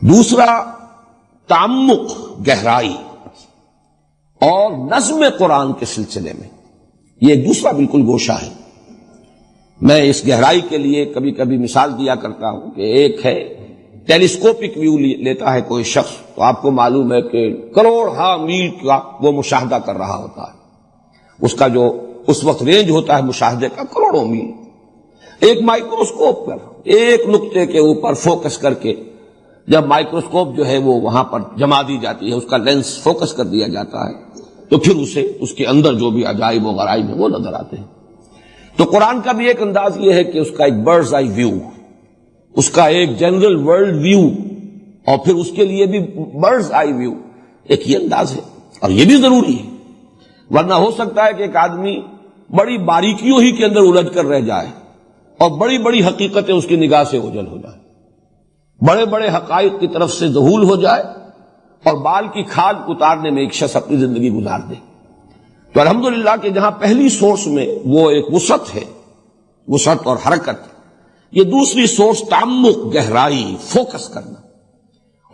دوسرا تعمق، گہرائی اور نظم قرآن کے سلسلے میں، یہ دوسرا بالکل گوشہ ہے۔ میں اس گہرائی کے لیے کبھی کبھی مثال دیا کرتا ہوں کہ ایک ہے ٹیلیسکوپک ویو لیتا ہے کوئی شخص، تو آپ کو معلوم ہے کہ کروڑ میل کا وہ مشاہدہ کر رہا ہوتا ہے، اس کا جو اس وقت رینج ہوتا ہے مشاہدے کا کروڑوں میل۔ ایک مائکروسکوپ پر ایک نقطے کے اوپر فوکس کر کے جب مائکروسکوپ جو ہے وہ وہاں پر جما دی جاتی ہے، اس کا لینس فوکس کر دیا جاتا ہے، تو پھر اسے اس کے اندر جو بھی عجائب و غرائب ہیں وہ نظر آتے ہیں۔ تو قرآن کا بھی ایک انداز یہ ہے کہ اس کا ایک برڈز آئی ویو، اس کا ایک جنرل ورلڈ ویو، اور پھر اس کے لیے بھی برڈز آئی ویو، ایک یہ انداز ہے، اور یہ بھی ضروری ہے، ورنہ ہو سکتا ہے کہ ایک آدمی بڑی باریکیوں ہی کے اندر الجھ کر رہ جائے اور بڑی بڑی حقیقتیں اس کی نگاہ سے اوجھل ہو جائیں، بڑے بڑے حقائق کی طرف سے ذہول ہو جائے اور بال کی کھال اتارنے میں ایک شخص اپنی زندگی گزار دے۔ تو الحمدللہ کہ جہاں پہلی سورس میں وہ ایک وسعت ہے، وسعت اور حرکت، یہ دوسری سورس تعمق، گہرائی، فوکس کرنا،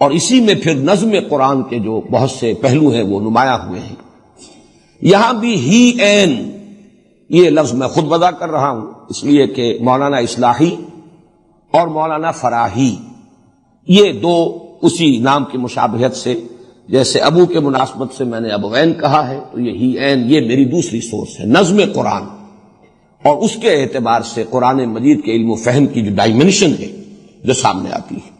اور اسی میں پھر نظم قرآن کے جو بہت سے پہلو ہیں وہ نمایاں ہوئے ہیں۔ یہاں بھی ہی این، یہ لفظ میں خود وضع کر رہا ہوں اس لیے کہ مولانا اصلاحی اور مولانا فراحی یہ دو اسی نام کی مشابہت سے، جیسے ابو کے مناسبت سے میں نے ابوین کہا ہے، تو یہ ہی این یہ میری دوسری سورس ہے، نظم قرآن، اور اس کے اعتبار سے قرآن مجید کے علم و فہم کی جو ڈائمنشن ہے جو سامنے آتی ہے۔